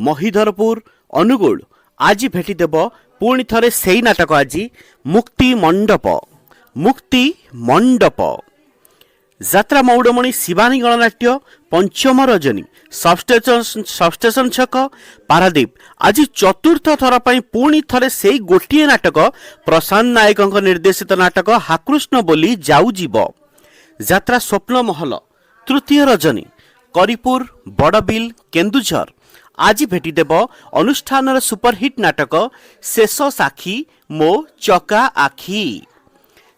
ମହିଧରପୁର ଅନୁଗୁଳ ଆଜି ଭେଟିଦେବ ପୁଣି ଥରେ ସେଇ ନାଟକ ଆଜି ମୁକ୍ତି ମଣ୍ଡପ ଯାତ୍ରା ମୌଡ଼ମଣି ଶିବାନୀ ଗଣନାଟ୍ୟ ପଞ୍ଚମ ରଜନୀ ସବଷ୍ଟେସନ ଛକ ପାରାଦୀପ ଆଜି ଚତୁର୍ଥ ଥର ପାଇଁ ପୁଣି ଥରେ ସେଇ ଗୋଟିଏ ନାଟକ ପ୍ରଶାନ୍ତ ନାୟକଙ୍କ ନିର୍ଦ୍ଦେଶିତ ନାଟକ ହାକୃଷ୍ଣ ବୋଲି ଯାଉ ଯିବ। ଯାତ୍ରା ସ୍ୱପ୍ନ ମହଲ ତୃତୀୟ ରଜନୀ କରିପୁର ବଡ଼ବିଲ କେନ୍ଦୁଝର ଆଜି ଭେଟିଦେବ ଅନୁଷ୍ଠାନର ସୁପରହିଟ୍ ନାଟକ ଶେଷ ସାକ୍ଷୀ ମୋ ଚକା ଆଖି।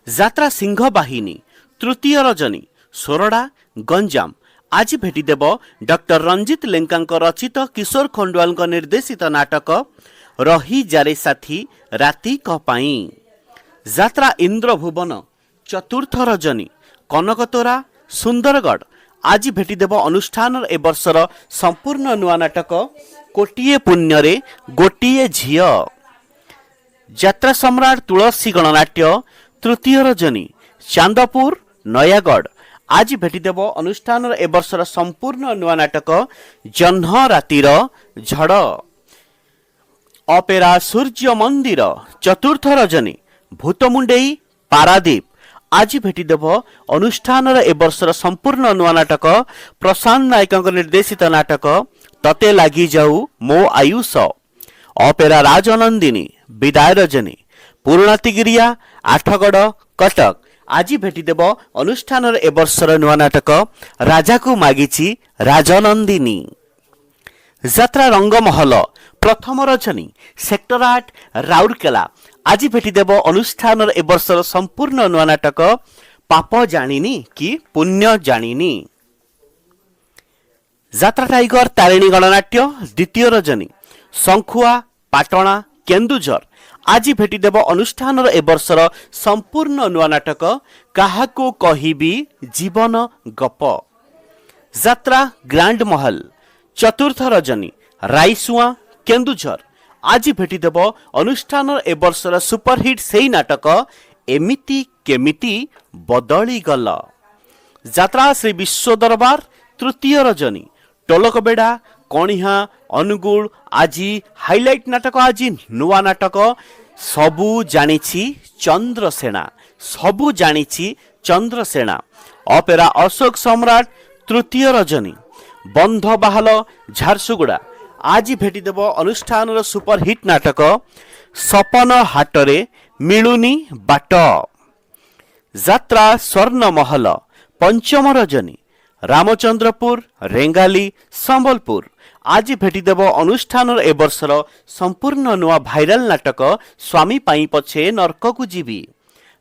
ଯାତ୍ରା ସିଂହ ବାହିନୀ ତୃତୀୟ ରଜନୀ ସୋରଡ଼ା ଗଞ୍ଜାମ ଆଜି ଭେଟିଦେବ ଡକ୍ଟର ରଞ୍ଜିତ ଲେଙ୍କାଙ୍କ ରଚିତ କିଶୋର ଖଣ୍ଡୱାଲଙ୍କ ନିର୍ଦ୍ଦେଶିତ ନାଟକ ରହିଯାରେ ସାଥୀ ରାତିକ ପାଇଁ। ଯାତ୍ରା ଇନ୍ଦ୍ରଭୁବନ ଚତୁର୍ଥ ରଜନୀ କନକତୋରା ସୁନ୍ଦରଗଡ଼ ଆଜି ଭେଟିଦେବ ଅନୁଷ୍ଠାନର ଏ ବର୍ଷର ସମ୍ପୂର୍ଣ୍ଣ ନୂଆ ନାଟକ କୋଟିଏ ପୁଣ୍ୟରେ ଗୋଟିଏ ଝିଅ। ଯାତ୍ରା ସମ୍ରାଟ ତୁଳସୀ ଗଣନାଟ୍ୟ ତୃତୀୟ ରଜନୀ ଚାନ୍ଦପୁର ନୟାଗଡ଼ ଆଜି ଭେଟିଦେବ ଅନୁଷ୍ଠାନର ଏ ବର୍ଷର ସମ୍ପୂର୍ଣ୍ଣ ନୂଆ ନାଟକ ଜହ୍ନ ରାତିର ଝଡ଼। ଅପେରା ସୂର୍ଯ୍ୟ ମନ୍ଦିର ଚତୁର୍ଥ ରଜନୀ ଭୂତମୁଣ୍ଡେଇ ପାରାଦୀପ ଆଜି ଭେଟିଦେବ ଅନୁଷ୍ଠାନର ଏ ବର୍ଷର ସମ୍ପୂର୍ଣ୍ଣ ନୂଆ ନାଟକ ପ୍ରଶାନ୍ତ ନାୟକଙ୍କ ନିର୍ଦ୍ଦେଶିତ ନାଟକ ତତେ ଲାଗିଯାଉ ମୋ ଆୟୁଷ। ଅପେରା ରାଜନନ୍ଦିନୀ ବିଦାୟ ରଜନୀ ପୁରୁଣାତିଗିରିଆ ଆଠଗଡ଼ କଟକ ଆଜି ଭେଟିଦେବ ଅନୁଷ୍ଠାନର ଏ ବର୍ଷର ନୂଆ ନାଟକ ରାଜାକୁ ମାଗିଛି ରାଜନନ୍ଦିନୀ। ଯାତ୍ରା ରଙ୍ଗମହଲ ପ୍ରଥମ ରଜନୀ ସେକ୍ଟର 8 ରାଉରକେଲା ଆଜି ଭେଟିଦେବ ଅନୁଷ୍ଠାନର ଏ ବର୍ଷର ସମ୍ପୂର୍ଣ୍ଣ ନୂଆ ନାଟକ ପାପ ଜାଣିନି କି ପୁଣ୍ୟ ଜାଣିନି। ଯାତ୍ରା ଟାଇଗର ତାରିଣୀ ଗଣନାଟ୍ୟ ଦ୍ୱିତୀୟ ରଜନୀ ଶଙ୍ଖୁଆ ପାଟଣା କେନ୍ଦୁଝର ଆଜି ଭେଟିଦେବ ଅନୁଷ୍ଠାନର ଏ ବର୍ଷର ସମ୍ପୂର୍ଣ୍ଣ ନୂଆ ନାଟକ କାହାକୁ କହିବି ଜୀବନ ଗପ। ଯାତ୍ରା ଗ୍ରାଣ୍ଡ ମହଲ ଚତୁର୍ଥ ରଜନୀ ରାଇସୁଆ କେନ୍ଦୁଝର ଆଜି ଭେଟିଦେବ ଅନୁଷ୍ଠାନର ଏ ବର୍ଷର ସୁପରହିଟ୍ ସେଇ ନାଟକ ଏମିତି କେମିତି ବଦଳିଗଲ। ଯାତ୍ରା ଶ୍ରୀ ବିଶ୍ୱ ଦରବାର ତୃତୀୟ ରଜନୀ ଟୋଲକବେଡ଼ା କଣିହା ଅନୁଗୁଳ ଆଜି ହାଇଲାଇଟ୍ ନାଟକ ଆଜି ନୂଆ ନାଟକ ସବୁ ଜାଣିଛି ଚନ୍ଦ୍ରସେନା। ଅପେରା ଅଶୋକ ସମ୍ରାଟ ତୃତୀୟ ରଜନୀ ବନ୍ଧ ବାହାଲ ଝାରସୁଗୁଡ଼ା ଆଜି ଭେଟିଦେବ ଅନୁଷ୍ଠାନର ସୁପରହିଟ୍ ନାଟକ ସପନ ହାଟରେ ମିଳୁନି ବାଟ। ଯାତ୍ରା ସ୍ୱର୍ଣ୍ଣମହଲ ପଞ୍ଚମ ରଜନୀ ରାମଚନ୍ଦ୍ରପୁର ରେଙ୍ଗାଲି ସମ୍ବଲପୁର ଆଜି ଭେଟିଦେବ ଅନୁଷ୍ଠାନର ଏ ବର୍ଷର ସମ୍ପୂର୍ଣ୍ଣ ନୂଆ ଭାଇରାଲ ନାଟକ ସ୍ୱାମୀ ପାଇଁ ପଛେ ନର୍କକୁ ଯିବି।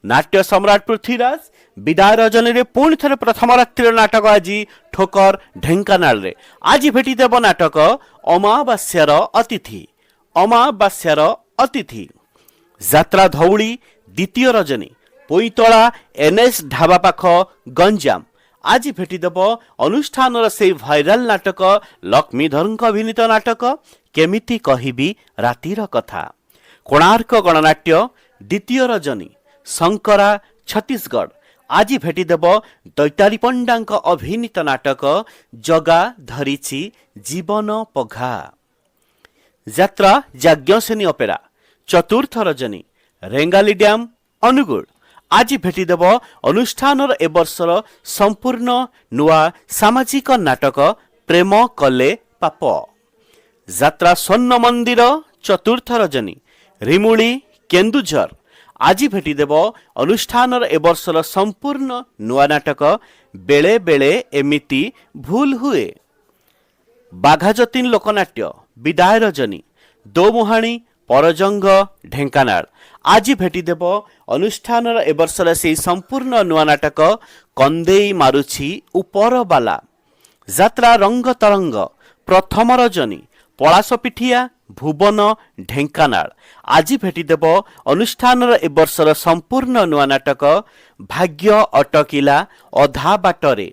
ନାଟ୍ୟ ସମ୍ରାଟ ପୃଥ୍ୱୀରାଜ ବିଦାୟ ରଜନୀରେ ପୁଣି ଥରେ ପ୍ରଥମ ରାତ୍ରିର ନାଟକ ଆଜି ଠୋକର ଢେଙ୍କାନାଳରେ ଆଜି ଭେଟିଦେବ ନାଟକ ଅମାବାସ୍ୟାର ଅତିଥି। ଯାତ୍ରା ଧଉଳି ଦ୍ୱିତୀୟ ରଜନୀ ପୋଇତଳା NS ଢାବା ପାଖ ଗଞ୍ଜାମ ଆଜି ଭେଟିଦେବ ଅନୁଷ୍ଠାନର ସେହି ଭାଇରାଲ ନାଟକ ଲକ୍ଷ୍ମୀଧରଙ୍କ ଅଭିନୀତ ନାଟକ କେମିତି କହିବି ରାତିର କଥା। କୋଣାର୍କ ଗଣନାଟ୍ୟ ଦ୍ୱିତୀୟ ରଜନୀ ଶଙ୍କରା ଛତିଶଗଡ଼ ଆଜି ଭେଟିଦେବ ଦୈତାରୀ ପଣ୍ଡାଙ୍କ ଅଭିନୀତ ନାଟକ ଜଗା ଧରିଛି ଜୀବନ ପଘା। ଯାତ୍ରା ଯାଜ୍ଞସେନୀ ଅପେରା ଚତୁର୍ଥ ରଜନୀ ରେଙ୍ଗାଲି ଡ୍ୟାମ ଅନୁଗୁଳ ଆଜି ଭେଟିଦେବ ଅନୁଷ୍ଠାନର ଏ ବର୍ଷର ସମ୍ପୂର୍ଣ୍ଣ ନୂଆ ସାମାଜିକ ନାଟକ ପ୍ରେମ କଲେ ପାପ। ଯାତ୍ରା ସ୍ୱର୍ଣ୍ଣ ମନ୍ଦିର ଚତୁର୍ଥ ରଜନୀ ରିମୁଳି କେନ୍ଦୁଝର ଆଜି ଭେଟିଦେବ ଅନୁଷ୍ଠାନର ଏ ବର୍ଷର ସମ୍ପୂର୍ଣ୍ଣ ନୂଆ ନାଟକ ବେଳେ ବେଳେ ଏମିତି ଭୁଲ ହୁଏ। ବାଘାଯତୀନ ଲୋକନାଟ୍ୟ ବିଦାୟ ରଜନୀ ଦୋମୁହାଣୀ ପରଜଙ୍ଗ ଢେଙ୍କାନାଳ ଆଜି ଭେଟିଦେବ ଅନୁଷ୍ଠାନର ଏ ବର୍ଷର ସେହି ସମ୍ପୂର୍ଣ୍ଣ ନୂଆ ନାଟକ କନ୍ଦେଇ ମାରୁଛି ଉପରବାଲା। ଯାତ୍ରା ରଙ୍ଗ ତରଙ୍ଗ ପ୍ରଥମ ରଜନୀ ପଳାଶପିଠିଆ ଭୁବନ ଢେଙ୍କାନାଳ ଆଜି ଭେଟିଦେବ ଅନୁଷ୍ଠାନର ଏ ବର୍ଷର ସମ୍ପୂର୍ଣ୍ଣ ନୂଆ ନାଟକ ଭାଗ୍ୟ ଅଟକିଲା ଅଧା ବାଟରେ।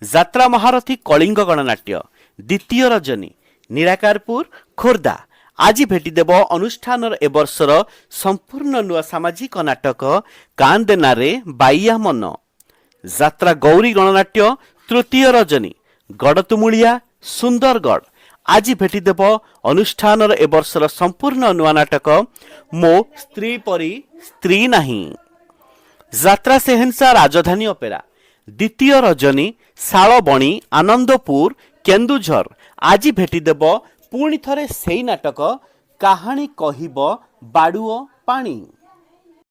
ଯାତ୍ରା ମହାରଥୀ କଳିଙ୍ଗ ଗଣନାଟ୍ୟ ଦ୍ୱିତୀୟ ରଜନୀ ନିରାକାରପୁର ଖୋର୍ଦ୍ଧା ଆଜି ଭେଟିଦେବ ଅନୁଷ୍ଠାନର ଏ ବର୍ଷର ସମ୍ପୂର୍ଣ୍ଣ ନୂଆ ସାମାଜିକ ନାଟକ କାନ୍ଦେନାରେ ବାଇଆ ମନ। ଯାତ୍ରା ଗୌରୀ ଗଣନାଟ୍ୟ ତୃତୀୟ ରଜନୀ ଗଡ଼ତୁମୁଳିଆ ସୁନ୍ଦରଗଡ଼ आज भेटिदेव अनुष्ठान ए वर्षर संपूर्ण नुआ नाटक मो स्त्री परी स्त्री नहीं। यात्रा सेहेन्सा राजधानी अपेरा द्वितीय रजनी शालबणी आनंदपुर केन्दुझर आज भेटिदेव पुणी थरे सेई नाटक कहानी कहिब बाड़ुओ पाणी।